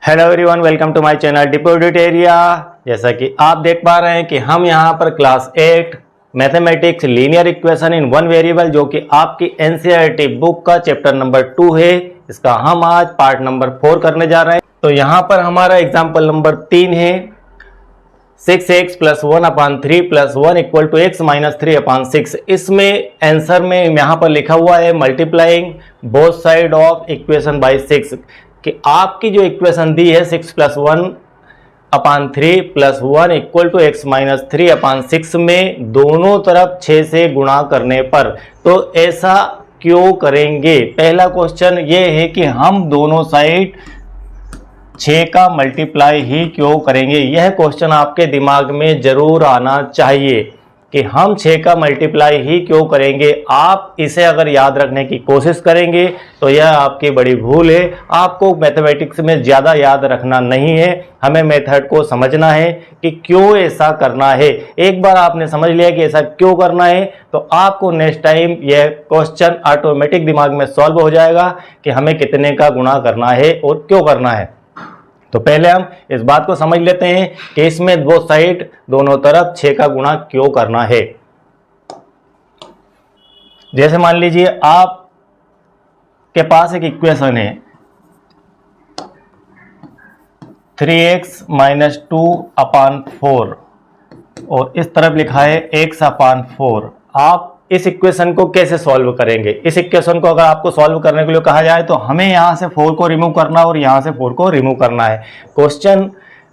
Hello everyone, welcome to my channel deposit area. जैसा कि आप देख पा रहे हैं कि हम यहां पर class 8 mathematics linear equation in one variable जो कि आपकी एनसीईआरटी बुक का चैप्टर नंबर 2 है, इसका हम आज पार्ट नंबर 4 करने जा रहे हैं। तो यहां पर हमारा एग्जाम्पल नंबर 3 है 6x + 1/3 + 1 = x - 3/6। इसमें आंसर में यहाँ पर लिखा हुआ है multiplying both side of equation by 6 कि आपकी जो इक्वेशन दी है 6 + 1/3 + 1 = x - 3/6 में दोनों तरफ 6 से गुणा करने पर, तो ऐसा क्यों करेंगे। पहला क्वेश्चन ये है कि हम दोनों साइड 6 का मल्टीप्लाई ही क्यों करेंगे। यह क्वेश्चन आपके दिमाग में जरूर आना चाहिए कि हम 6 का मल्टीप्लाई ही क्यों करेंगे। आप इसे अगर याद रखने की कोशिश करेंगे तो यह आपकी बड़ी भूल है। आपको मैथमेटिक्स में ज़्यादा याद रखना नहीं है, हमें मेथड को समझना है कि क्यों ऐसा करना है। एक बार आपने समझ लिया कि ऐसा क्यों करना है तो आपको नेक्स्ट टाइम यह क्वेश्चन ऑटोमेटिक दिमाग में सॉल्व हो जाएगा कि हमें कितने का गुणा करना है और क्यों करना है। तो पहले हम इस बात को समझ लेते हैं कि इसमें दो साइड दोनों तरफ 6 का गुणा क्यों करना है। जैसे मान लीजिए आप के पास एक इक्वेशन है 3x - 2/4 और इस तरफ लिखा है x/4। आप इस इक्वेशन को कैसे सॉल्व करेंगे। इस इक्वेशन को अगर आपको सॉल्व करने के लिए कहा जाए तो हमें यहां से 4 को रिमूव करना और यहां से 4 को रिमूव करना है। क्वेश्चन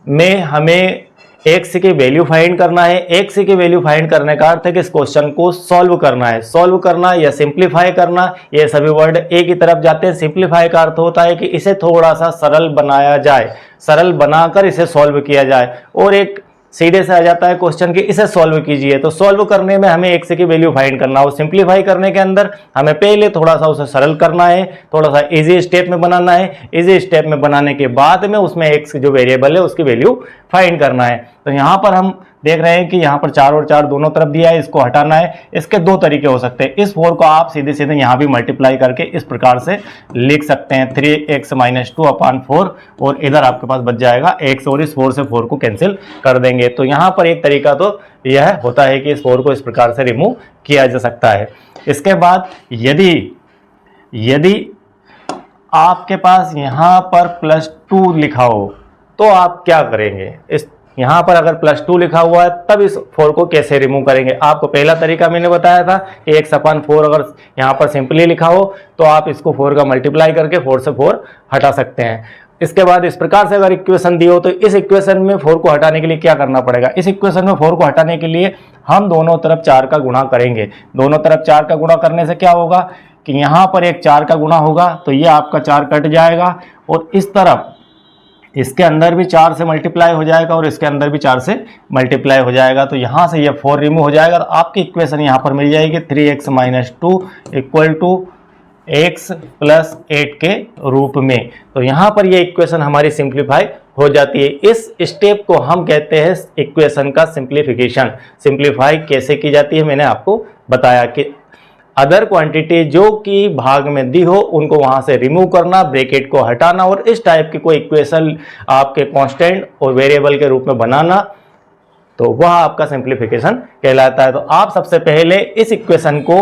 में हमें x की वैल्यू फाइंड करना है। x की वैल्यू फाइंड करने का अर्थ है कि इस क्वेश्चन को सॉल्व करना है। सॉल्व करना या सिंप्लीफाई करना, ये सभी वर्ड एक ही तरफ जाते हैं। सिंप्लीफाई का अर्थ होता है कि इसे थोड़ा सा सरल बनाया जाए, सरल बनाकर इसे सॉल्व किया जाए। और एक सीधे से आ जाता है क्वेश्चन कि इसे सॉल्व कीजिए। तो सॉल्व करने में हमें x की वैल्यू फाइंड करना हो, सिंप्लीफाई करने के अंदर हमें पहले थोड़ा सा उसे सरल करना है, थोड़ा सा इजी स्टेप में बनाना है। इजी स्टेप में बनाने के बाद में उसमें x जो वेरिएबल है उसकी वैल्यू फाइंड करना है। तो यहाँ पर हम देख रहे हैं कि यहाँ पर 4 और 4 दोनों तरफ दिया है, इसको हटाना है। इसके दो तरीके हो सकते हैं। इस 4 को आप सीधे सीधे यहाँ भी मल्टीप्लाई करके इस प्रकार से लिख सकते हैं 3x - 2/4 और इधर आपके पास बच जाएगा x और इस 4 से 4 को कैंसिल कर देंगे। तो यहाँ पर एक तरीका तो यह होता है कि इस 4 को इस प्रकार से रिमूव किया जा सकता है। इसके बाद यदि आपके पास यहाँ पर +2 लिखा हो तो आप क्या करेंगे। इस यहाँ पर अगर +2 लिखा हुआ है तब इस 4 को कैसे रिमूव करेंगे। आपको पहला तरीका मैंने बताया था कि x/4 अगर यहाँ पर सिंपली लिखा हो तो आप इसको 4 का मल्टीप्लाई करके 4 से 4 हटा सकते हैं। इसके बाद इस प्रकार से अगर इक्वेशन दी हो तो इस इक्वेशन में 4 को हटाने के लिए क्या करना पड़ेगा। इस इक्वेशन में 4 को हटाने के लिए हम दोनों तरफ 4 का गुणा करेंगे। दोनों तरफ 4 का गुणा करने से क्या होगा कि यहाँ पर एक 4 का गुणा होगा तो ये आपका 4 कट जाएगा और इस तरफ इसके अंदर भी 4 से मल्टीप्लाई हो जाएगा और इसके अंदर भी 4 से मल्टीप्लाई हो जाएगा। तो यहाँ से ये 4 रिमूव हो जाएगा। तो आपकी इक्वेशन यहाँ पर मिल जाएगी 3x - 2 = x + 8 के रूप में। तो यहाँ पर ये इक्वेशन हमारी सिंप्लीफाई हो जाती है। इस स्टेप को हम कहते हैं इक्वेशन का सिंप्लीफिकेशन। सिंप्लीफाई कैसे की जाती है मैंने आपको बताया कि अदर क्वांटिटी जो कि भाग में दी हो उनको वहां से रिमूव करना, ब्रैकेट को हटाना और इस टाइप की कोई इक्वेशन आपके कांस्टेंट और वेरिएबल के रूप में बनाना, तो वह आपका सिंप्लीफिकेशन कहलाता है। तो आप सबसे पहले इस इक्वेशन को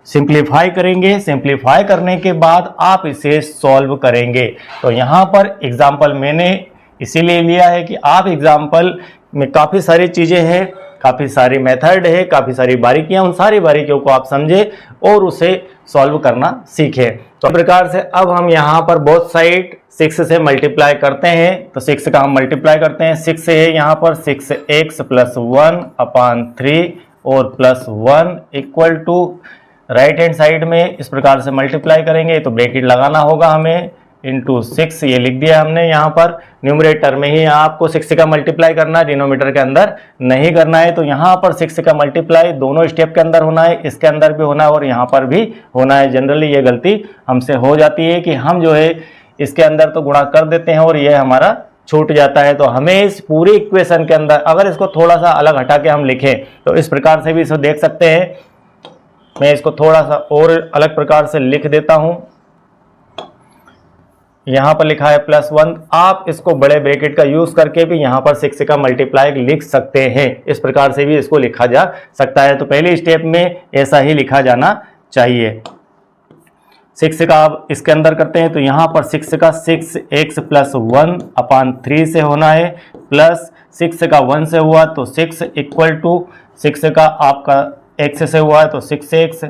सिंप्लीफाई करेंगे। सिंप्लीफाई करने के बाद आप इसे सॉल्व करेंगे। तो यहाँ पर एग्जाम्पल मैंने इसीलिए लिया है कि आप एग्जाम्पल में काफ़ी सारी चीज़ें हैं, काफ़ी सारी मेथड है, काफ़ी सारी बारीकियां, उन सारी बारीकियों को आप समझें और उसे सॉल्व करना सीखें। तो इस प्रकार से अब हम यहाँ पर बोथ साइड 6 से मल्टीप्लाई करते हैं। तो 6 का हम मल्टीप्लाई करते हैं। 6 से है यहाँ पर 6x + 1/3 और +1 = राइट हैंड साइड में इस प्रकार से मल्टीप्लाई करेंगे। तो ब्रैकेट लगाना होगा हमें इंटू 6, ये लिख दिया हमने। यहाँ पर न्यूमरेटर में ही आपको 6 का मल्टीप्लाई करना है, डिनोमीटर के अंदर नहीं करना है। तो यहाँ पर 6 का मल्टीप्लाई दोनों स्टेप के अंदर होना है, इसके अंदर भी होना है और यहाँ पर भी होना है। जनरली ये गलती हमसे हो जाती है कि हम जो है इसके अंदर तो गुणा कर देते हैं और यह हमारा छूट जाता है। तो हमें इस पूरी इक्वेशन के अंदर अगर इसको थोड़ा सा अलग हटा के हम लिखें तो इस प्रकार से भी इसको देख सकते हैं। मैं इसको थोड़ा सा और अलग प्रकार से लिख देता हूँ। यहाँ पर लिखा है +1, आप इसको बड़े ब्रैकेट का यूज करके भी यहाँ पर 6 का मल्टीप्लाई लिख सकते हैं। इस प्रकार से भी इसको लिखा जा सकता है। तो पहले स्टेप में ऐसा ही लिखा जाना चाहिए। 6 का आप इसके अंदर करते हैं तो यहाँ पर 6 का 6x + 1/3 से होना है, प्लस 6 का 1 से हुआ तो 6 इक्वल टू 6 का आपका x से हुआ है तो 6x,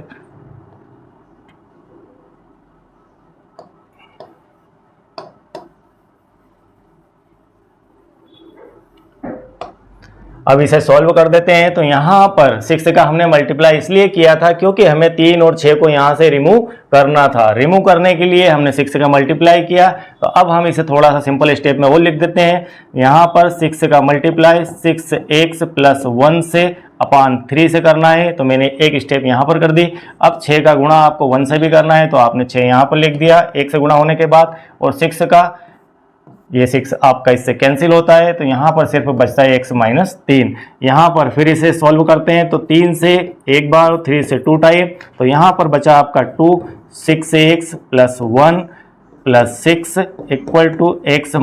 अब इसे सॉल्व कर देते हैं। तो यहाँ पर 6 का हमने मल्टीप्लाई इसलिए किया था क्योंकि हमें 3 और 6 को यहाँ से रिमूव करना था। रिमूव करने के लिए हमने 6 का मल्टीप्लाई किया। तो अब हम इसे थोड़ा सा सिंपल स्टेप में और लिख देते हैं। यहाँ पर 6 का मल्टीप्लाई 6x + 1 से अपान 3 से करना है, तो मैंने एक स्टेप यहाँ पर कर दी। अब 6 का गुणा आपको 1 से भी करना है, तो आपने 6 यहाँ पर लिख दिया 1 से गुणा होने के बाद, और 6 का ये 6 आपका इससे कैंसिल होता है, तो यहाँ पर सिर्फ बचता है x - 3। यहाँ पर फिर इसे सॉल्व करते हैं तो 3 से एक बार, 3 से 2 टाइम, तो यहाँ पर बचा आपका 2, 6x + 1 + 6 = x -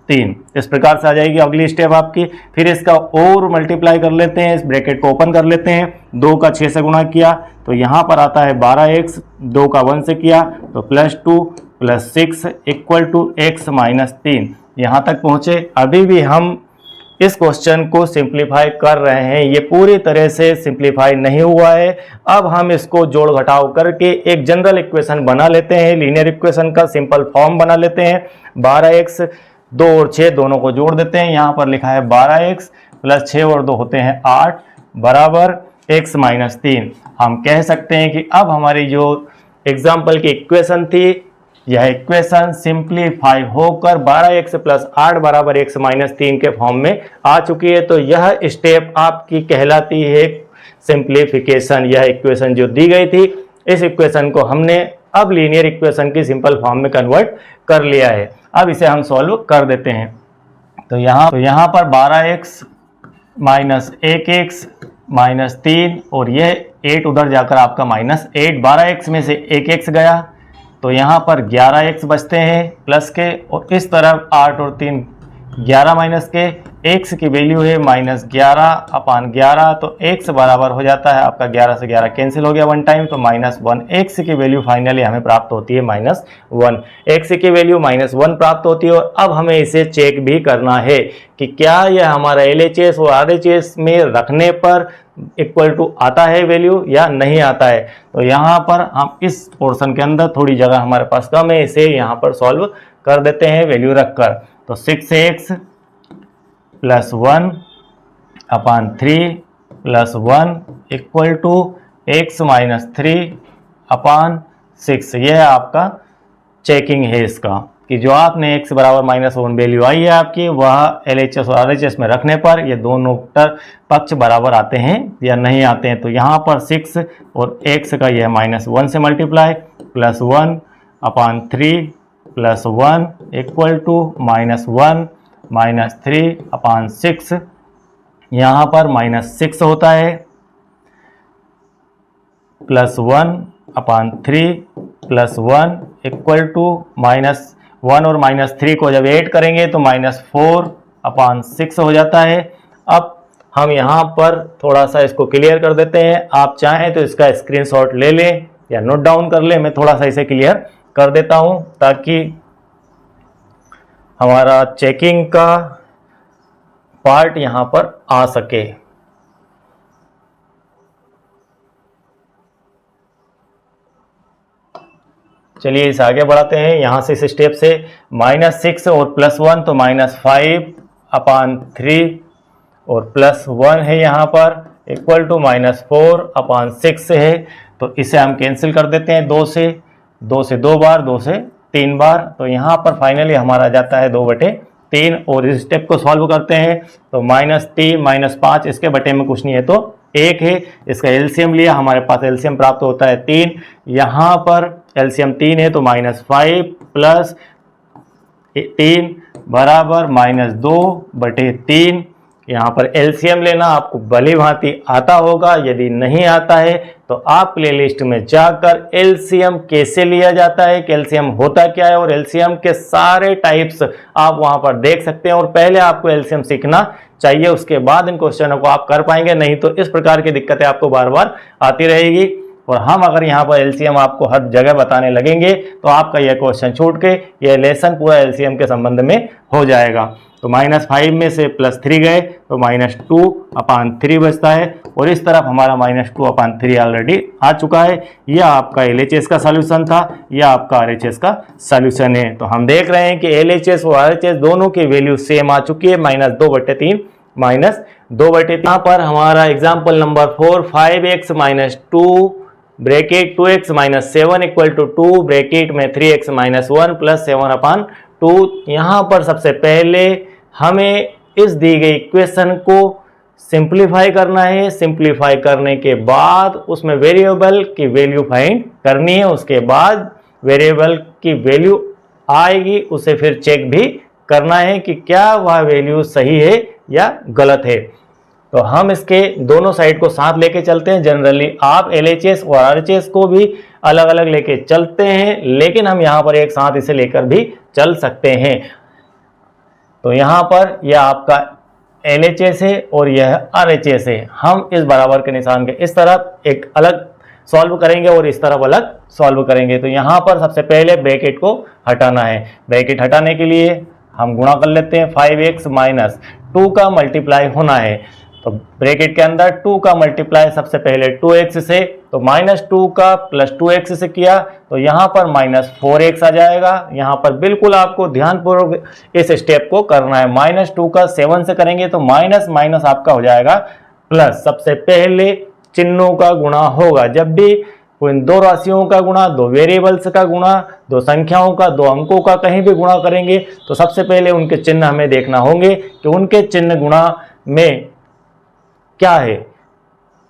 3। इस प्रकार से आ जाएगी अगली स्टेप आपकी। फिर इसका और मल्टीप्लाई कर लेते हैं, इस ब्रैकेट को ओपन कर लेते हैं। 2 का 6 से गुणा किया तो यहाँ पर आता है 12x, 2 का 1 से किया तो +2 + 6 = x - 3। यहाँ तक पहुँचे। अभी भी हम इस क्वेश्चन को सिंप्लीफाई कर रहे हैं, ये पूरी तरह से सिंप्लीफाई नहीं हुआ है। अब हम इसको जोड़ घटाव करके एक जनरल इक्वेशन बना लेते हैं, लीनियर इक्वेशन का सिंपल फॉर्म बना लेते हैं। 12x, 2 और 6 दोनों को जोड़ देते हैं। यहाँ पर लिखा है 12x + 6 और 2 होते हैं 8 बराबर x - 3। हम कह सकते हैं कि अब हमारी जो एग्जाम्पल की इक्वेशन थी, यह इक्वेशन सिंप्लीफाई होकर 12x + 8 बराबर x - 3 के फॉर्म में आ चुकी है। तो यह स्टेप आपकी कहलाती है सिंप्लीफिकेशन। यह इक्वेशन जो दी गई थी, इस इक्वेशन को हमने अब लीनियर इक्वेशन की सिंपल फॉर्म में कन्वर्ट कर लिया है। अब इसे हम सॉल्व कर देते हैं। तो यहाँ पर 12x - 1x - 3 और यह 8 उधर जाकर आपका -8, 12x में से 1x गया तो यहाँ पर 11x बचते हैं प्लस के, और इस तरफ 8 और 3 11 माइनस के। x की वैल्यू है -11/11, तो x बराबर हो जाता है आपका 11 से 11 कैंसिल हो गया 1 टाइम, तो -1। x की वैल्यू फाइनली हमें प्राप्त होती है -1। x की वैल्यू -1 प्राप्त होती है। और अब हमें इसे चेक भी करना है कि क्या यह हमारा LHS और RHS में रखने पर इक्वल टू आता है वैल्यू या नहीं आता है। तो यहाँ पर हम इस पोर्शन के अंदर थोड़ी जगह हमारे पास कम है, इसे यहाँ पर सॉल्व कर देते हैं वैल्यू रखकर। तो 6x + 1/3 + 1 = x - 3/6। यह आपका चेकिंग है इसका कि जो आपने x बराबर -1 वैल्यू आई है आपकी, वह LHS और RHS में रखने पर ये दोनों पक्ष बराबर आते हैं या नहीं आते हैं। तो यहाँ पर 6 और x का यह -1 से मल्टीप्लाई +1/3 + 1 = -1 - 3/6। यहाँ पर -6 होता है +1/3 + 1 = -1 और -3 को जब ऐड करेंगे तो -4/6 हो जाता है। अब हम यहाँ पर थोड़ा सा इसको क्लियर कर देते हैं। आप चाहें तो इसका स्क्रीनशॉट ले लें या नोट डाउन कर लें। मैं थोड़ा सा इसे क्लियर कर देता हूँ ताकि हमारा चेकिंग का पार्ट यहाँ पर आ सके। चलिए इसे आगे बढ़ाते हैं। यहाँ से इस स्टेप से -6 और +1 तो -5/3 और +1 है यहाँ पर -4/6 है। तो इसे हम कैंसिल कर देते हैं 2 से 2 बार, 2 से 3 बार। तो यहाँ पर फाइनली हमारा जाता है 2/3। और इस स्टेप को सॉल्व करते हैं तो -3 -5 इसके बटे में कुछ नहीं है तो 1 है। इसका एलसीएम लिया, हमारे पास एलसीएम प्राप्त होता है 3। यहाँ पर एलसीएम 3 है तो -5 + 3 बराबर -2/3। यहाँ पर एलसीएम लेना आपको भली भांति आता होगा, यदि नहीं आता है तो आप प्लेलिस्ट में जाकर एलसीएम कैसे लिया जाता है, एलसीएम होता क्या है और एलसीएम के सारे टाइप्स आप वहां पर देख सकते हैं। और पहले आपको एलसीएम सीखना चाहिए, उसके बाद इन क्वेश्चनों को आप कर पाएंगे, नहीं तो इस प्रकार की दिक्कतें आपको बार बार आती रहेगी। और हम अगर यहाँ पर एलसीएम आपको हर जगह बताने लगेंगे तो आपका यह क्वेश्चन छूट के यह लेसन पूरा एलसीएम के संबंध में हो जाएगा। तो -5 में से +3 गए तो -2/3 बचता है और इस तरफ हमारा -2/3 ऑलरेडी आ चुका है। यह आपका LHS का सॉल्यूशन था, यह आपका RHS का सॉल्यूशन है। तो हम देख रहे हैं कि LHS और RHS दोनों की वैल्यू सेम आ चुकी है, -2/3 -2/3। यहाँ पर हमारा example number 4, 5x - 2 bracket 2x - 7 = 2 bracket में 3x - 1 + 7/2। यहाँ पर सबसे पहले हमें इस दी गई इक्वेशन को सिंप्लीफाई करना है। सिंप्लीफाई करने के बाद उसमें वेरिएबल की वैल्यू फाइंड करनी है, उसके बाद वेरिएबल की वैल्यू आएगी उसे फिर चेक भी करना है कि क्या वह वैल्यू सही है या गलत है। तो हम इसके दोनों साइड को साथ लेके चलते हैं। जनरली आप LHS और RHS को भी अलग अलग लेके चलते हैं, लेकिन हम यहाँ पर एक साथ इसे लेकर भी चल सकते हैं। तो यहाँ पर यह आपका LHS है और यह RHS है। हम इस बराबर के निशान के इस तरफ एक अलग सॉल्व करेंगे और इस तरफ अलग सॉल्व करेंगे। तो यहाँ पर सबसे पहले ब्रैकेट को हटाना है। ब्रैकेट हटाने के लिए हम गुणा कर लेते हैं। 5x - 2 का मल्टीप्लाई होना है, तो ब्रैकेट के अंदर 2 का मल्टीप्लाई सबसे पहले 2x से, तो -2 का +2x से किया तो यहाँ पर -4x आ जाएगा। यहाँ पर बिल्कुल आपको ध्यानपूर्वक इस स्टेप को करना है। -2 का 7 से करेंगे तो माइनस माइनस आपका हो जाएगा प्लस। सबसे पहले चिन्हों का गुणा होगा। जब भी कोई दो राशियों का गुणा, दो वेरिएबल्स का गुणा, दो संख्याओं का, दो अंकों का कहीं भी गुणा करेंगे तो सबसे पहले उनके चिन्ह हमें देखना होंगे कि उनके चिन्ह गुणा में क्या है।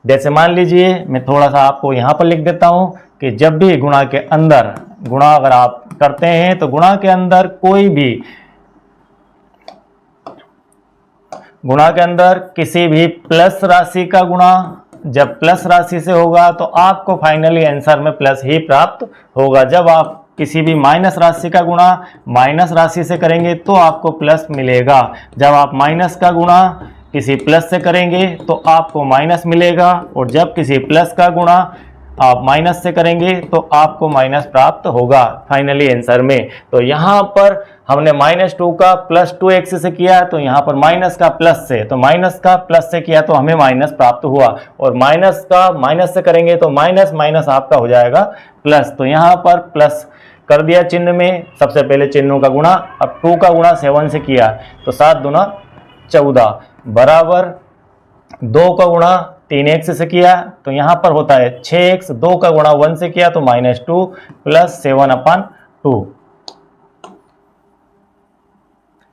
जैसे मान लीजिए मैं थोड़ा सा आपको यहाँ पर लिख देता हूँ कि जब भी गुणा के अंदर गुणा अगर आप करते हैं तो गुणा के अंदर कोई भी गुणा के अंदर किसी भी प्लस राशि का गुणा जब प्लस राशि से होगा तो आपको फाइनली आंसर में प्लस ही प्राप्त होगा। जब आप किसी भी माइनस राशि का गुणा माइनस राशि से करेंगे तो आपको प्लस मिलेगा। जब आप माइनस का गुणा किसी प्लस से करेंगे तो आपको माइनस मिलेगा, और जब किसी प्लस का गुणा आप माइनस से करेंगे तो आपको माइनस प्राप्त होगा फाइनली आंसर में। तो यहाँ पर हमने -2 का +2x से किया तो यहाँ पर माइनस का प्लस से, तो माइनस का प्लस से किया तो हमें माइनस प्राप्त हुआ, और माइनस का माइनस से करेंगे तो माइनस माइनस आपका हो जाएगा प्लस। तो यहाँ पर प्लस कर दिया चिन्ह में, सबसे पहले चिन्हों का गुणा। अब 2 का गुणा 7 से किया तो 7 दूना 14 बराबर 2 का गुणा 3x से किया तो यहाँ पर होता है 6x। 2 का गुणा 1 से किया तो -2 + 7/2।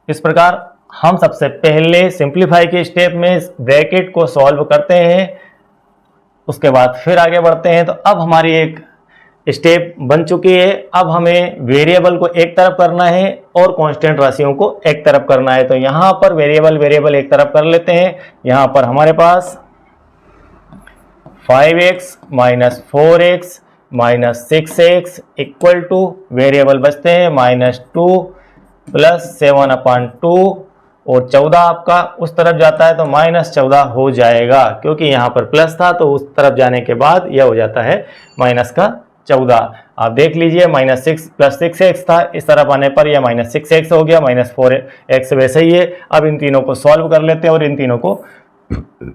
इस प्रकार हम सबसे पहले सिंप्लीफाई के स्टेप में ब्रैकेट को सॉल्व करते हैं, उसके बाद फिर आगे बढ़ते हैं। तो अब हमारी एक स्टेप बन चुकी है। अब हमें वेरिएबल को एक तरफ करना है और कांस्टेंट राशियों को एक तरफ करना है। तो यहाँ पर वेरिएबल एक तरफ कर लेते हैं। यहाँ पर हमारे पास 5x - 4x - 6x = वेरिएबल बचते हैं -2 + 7/2, और 14 आपका उस तरफ जाता है तो -14 हो जाएगा, क्योंकि यहाँ पर प्लस था तो उस तरफ जाने के बाद यह हो जाता है -14। आप देख लीजिए -6 + 6x था, इस तरफ आने पर यह -6x हो गया, -4x वैसे ही है। अब इन तीनों को सॉल्व कर लेते हैं और इन तीनों को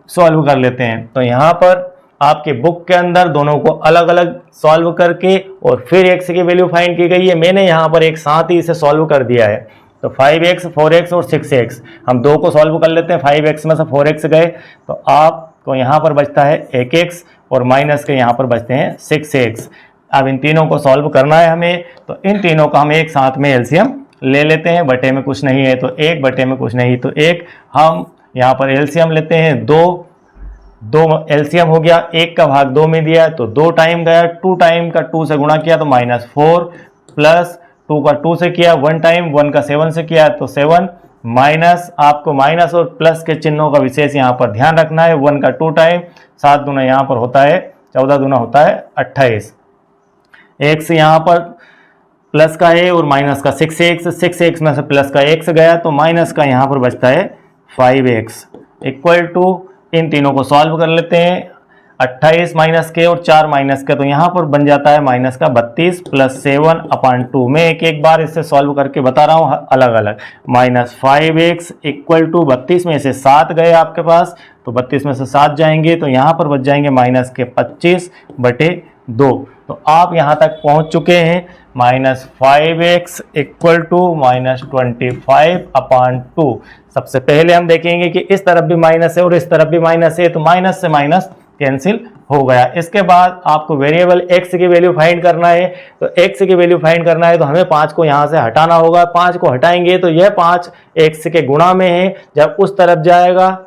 सॉल्व कर लेते हैं। तो यहाँ पर आपके बुक के अंदर दोनों को अलग अलग सॉल्व करके और फिर x की वैल्यू फाइंड की गई है। मैंने यहाँ पर एक साथ ही इसे सॉल्व कर दिया है। तो 5x, 4x और 6x हम दो को सॉल्व कर लेते हैं। 5x में से 4x गए तो आपको यहाँ पर बचता है 1x, और माइनस के यहाँ पर बचते हैं 6x। अब इन तीनों को सॉल्व करना है हमें, तो इन तीनों का हम एक साथ में एलसीएम ले लेते हैं। बटे में कुछ नहीं है तो 1, बटे में कुछ नहीं तो 1। हम यहाँ पर एलसीएम लेते हैं 2 एलसीएम हो गया। 1 का भाग 2 में दिया तो 2 टाइम गया, 2 टाइम का 2 से गुणा किया तो -4 प्लस 2 का 2 से किया 1 टाइम, 1 का 7 से किया तो 7 माइनस, आपको माइनस और प्लस के चिन्हों का विशेष यहाँ पर ध्यान रखना है। 1 का 2 टाइम, 7 दूना यहाँ पर होता है 14 दूना होता है 28। x यहाँ पर प्लस का है और माइनस का 6x में से प्लस का x गया तो माइनस का यहाँ पर बचता है 5x इक्वल टू, इन तीनों को सॉल्व कर लेते हैं, 28 माइनस के और 4 माइनस के, तो यहाँ पर बन जाता है माइनस का 32 प्लस 7/2। मैं एक एक बार इससे सॉल्व करके बता रहा हूँ अलग अलग। -5x इक्वल टू 32 में से 7 गए आपके पास, तो 32 में से 7 जाएंगे तो यहाँ पर बच जाएंगे माइनस के 25/2। तो आप यहाँ तक पहुँच चुके हैं। -5x equal to -25/2। सबसे पहले हम देखेंगे कि इस तरफ भी माइनस है और इस तरफ भी माइनस है, तो माइनस से माइनस कैंसिल हो गया। इसके बाद आपको वेरिएबल x की वैल्यू फाइंड करना है, तो x की वैल्यू फाइंड करना है तो हमें 5 को यहाँ से हटाना होगा। 5 को हटाएंगे तो यह 5 x के गुणा में है, जब उस तरफ जाएगा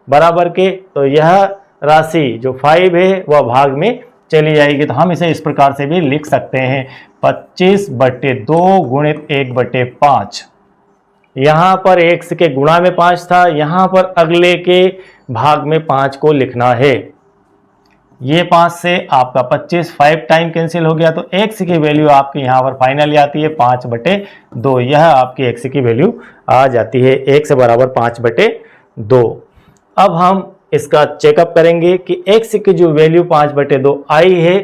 बराबर के तो यह राशि जो 5 है वह भाग में चली जाएगी। तो हम इसे इस प्रकार से भी लिख सकते हैं 25/2 गुणित 1/5। यहाँ पर x के गुणा में 5 था, यहाँ पर अगले के भाग में 5 को लिखना है। ये 5 से आपका 25 5 टाइम कैंसिल हो गया, तो x की वैल्यू आपकी यहाँ पर फाइनली आती है 5/2। यह आपकी x की वैल्यू आ जाती है, x बराबर 5/2। अब हम इसका चेकअप करेंगे कि x की जो वैल्यू 5/2 आई है,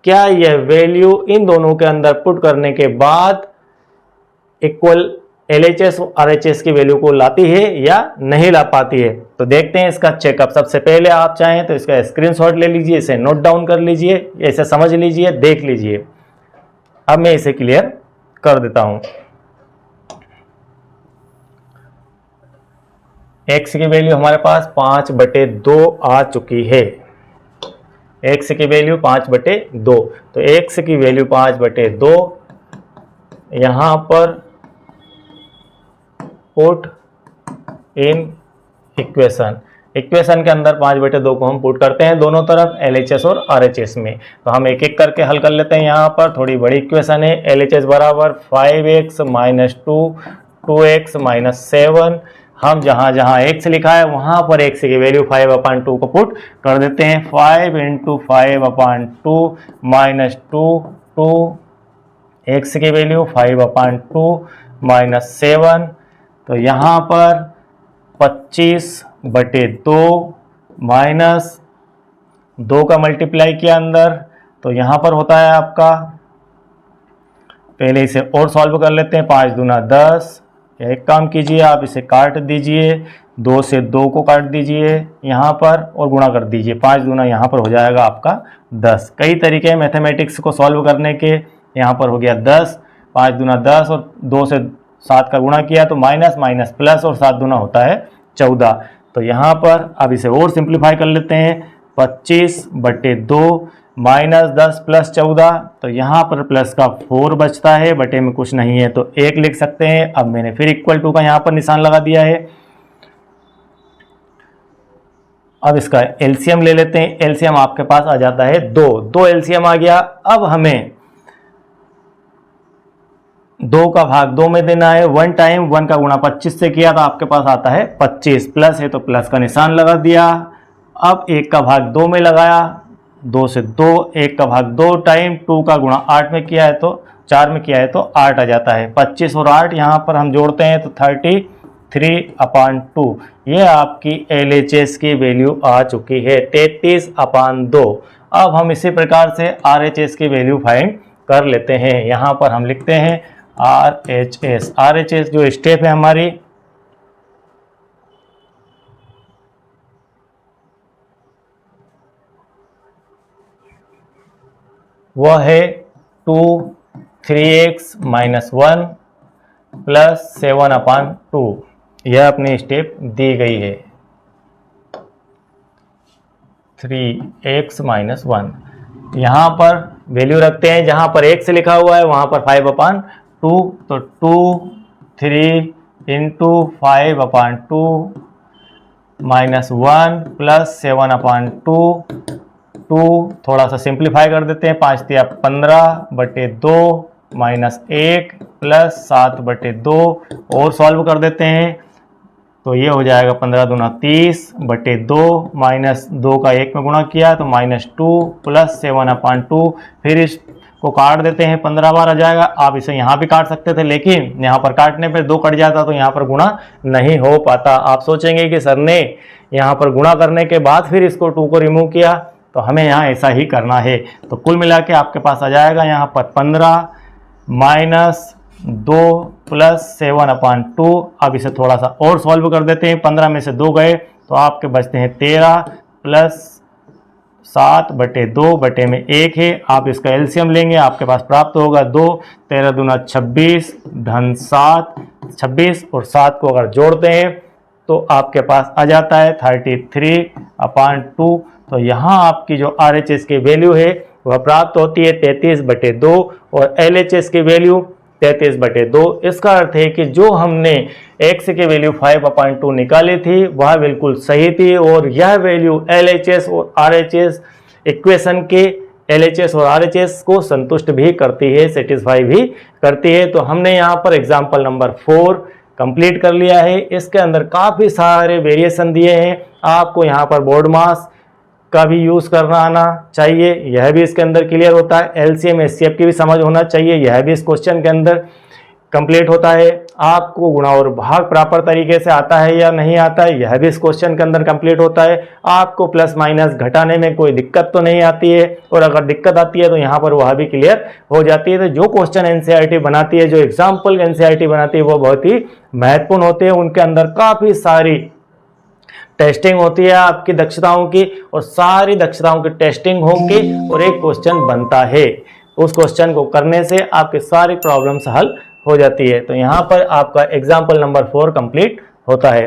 क्या यह वैल्यू इन दोनों के अंदर पुट करने के बाद इक्वल LHS और RHS की वैल्यू को लाती है या नहीं ला पाती है। तो देखते हैं इसका चेकअप। सबसे पहले आप चाहें तो इसका स्क्रीनशॉट ले लीजिए, इसे नोट डाउन कर लीजिए, इसे समझ लीजिए, देख लीजिए। अब मैं इसे क्लियर कर देता हूं। x की वैल्यू हमारे पास 5/2 आ चुकी है। x की वैल्यू 5/2, तो x की वैल्यू 5/2 यहां पर पुट इन इक्वेशन के अंदर 5/2 को हम पुट करते हैं दोनों तरफ LHS और RHS में। तो हम एक एक करके हल कर लेते हैं। यहाँ पर थोड़ी बड़ी इक्वेशन है, LHS बराबर 5x - 2 2x - 7। हम जहाँ जहाँ x लिखा है वहाँ पर x की वैल्यू 5/2 को पुट कर देते हैं। 5 × 5/2 -2 2, x की वैल्यू 5/2 -7, तो यहाँ पर 25/2 माइनस 2 का मल्टीप्लाई किया अंदर, तो यहाँ पर होता है आपका, पहले इसे और सॉल्व कर लेते हैं। 5 दूना 10, एक काम कीजिए आप इसे काट दीजिए, 2 से 2 को काट दीजिए यहाँ पर और गुणा कर दीजिए। 5 दूना यहाँ पर हो जाएगा आपका 10। कई तरीके हैं मैथमेटिक्स को सॉल्व करने के। यहाँ पर हो गया 10, 5 दूना 10 और 2 से 7 का गुणा किया तो माइनस माइनस प्लस और 7 दूना होता है 14। तो यहाँ पर अब इसे और सिंप्लीफाई कर लेते हैं। 25/2 -10 + 14, तो यहाँ पर प्लस का 4 बचता है, बटे में कुछ नहीं है तो 1 लिख सकते हैं। अब मैंने फिर इक्वल टू का यहाँ पर निशान लगा दिया है। अब इसका एलसीएम ले लेते हैं। एलसीएम आपके पास आ जाता है 2 एलसीएम आ गया। अब हमें 2 का भाग 2 में देना है। 1 टाइम 1 का गुणा 25 से किया तो आपके पास आता है 25, प्लस है तो प्लस का निशान लगा दिया। अब 1 का भाग 2 में लगाया, 2 से 2, 1 का भाग 2 टाइम 2 का गुणा 8 में किया है तो 4 में किया है तो 8 आ जाता है। 25 और 8 यहाँ पर हम जोड़ते हैं तो 33/2। ये आपकी LHS की वैल्यू आ चुकी है 33/2। अब हम इसी प्रकार से RHS की वैल्यू फाइंड कर लेते हैं। यहाँ पर हम लिखते हैं RHS जो स्टेप है हमारी, वह है 2 3x - 1 + 7/2। यह अपनी स्टेप दी गई है 3x - 1। यहाँ पर वैल्यू रखते हैं, जहाँ पर x लिखा हुआ है वहाँ पर 5/2, तो 2 3 × 5/2 -1 + 7/2। 2 थोड़ा सा सिंप्लीफाई कर देते हैं। 5 × 15/2 -1 + 7/2 और सॉल्व कर देते हैं। तो ये हो जाएगा 15 दूना 30 बटे 2 माइनस 2 का 1 में गुणा किया तो -2 प्लस 7/2। फिर इसको काट देते हैं, 15 बार आ जाएगा। आप इसे यहाँ भी काट सकते थे, लेकिन यहाँ पर काटने पर 2 कट जाता तो यहाँ पर गुणा नहीं हो पाता। आप सोचेंगे कि सर ने यहाँ पर गुणा करने के बाद फिर इसको 2 को रिमूव किया, तो हमें यहाँ ऐसा ही करना है। तो कुल मिला के आपके पास आ जाएगा यहाँ पर 15 माइनस 2 प्लस 7/2। अब इसे थोड़ा सा और सॉल्व कर देते हैं। 15 में से 2 गए तो आपके बचते हैं 13 प्लस 7 बटे 2 बटे में 1 है। आप इसका एलसीएम लेंगे, आपके पास प्राप्त होगा 2। 13 दूना 26 धन 7, 26 और 7 को अगर जोड़ते हैं तो आपके पास आ जाता है 33/2। तो यहाँ आपकी जो RHS की वैल्यू है वह प्राप्त होती है 33/2 और LHS की वैल्यू 33/2। इसका अर्थ है कि जो हमने x की वैल्यू 5/2 निकाली थी वह बिल्कुल सही थी, और यह वैल्यू LHS और RHS इक्वेशन के LHS और RHS को संतुष्ट भी करती है, सेटिस्फाई भी करती है। तो हमने यहाँ पर एग्जाम्पल नंबर 4 कंप्लीट कर लिया है। इसके अंदर काफ़ी सारे वेरिएशन दिए हैं। आपको यहाँ पर बोर्ड मास का भी यूज़ करना आना चाहिए, यह भी इसके अंदर क्लियर होता है। LCM HCF की भी समझ होना चाहिए, यह भी इस क्वेश्चन के अंदर कंप्लीट होता है। आपको गुणा और भाग प्रॉपर तरीके से आता है या नहीं आता है, यह भी इस क्वेश्चन के अंदर कंप्लीट होता है। आपको प्लस माइनस घटाने में कोई दिक्कत तो नहीं आती है, और अगर दिक्कत आती है तो यहाँ पर वह भी क्लियर हो जाती है। तो जो क्वेश्चन NCERT बनाती है, जो एग्जाम्पल NCERT बनाती है, वो बहुत ही महत्वपूर्ण होते हैं। उनके अंदर काफ़ी सारी टेस्टिंग होती है आपकी दक्षताओं की, और सारी दक्षताओं की टेस्टिंग होके और एक क्वेश्चन बनता है। उस क्वेश्चन को करने से आपकी सारी प्रॉब्लम्स हल हो जाती है। तो यहाँ पर आपका एग्जाम्पल नंबर 4 कंप्लीट होता है।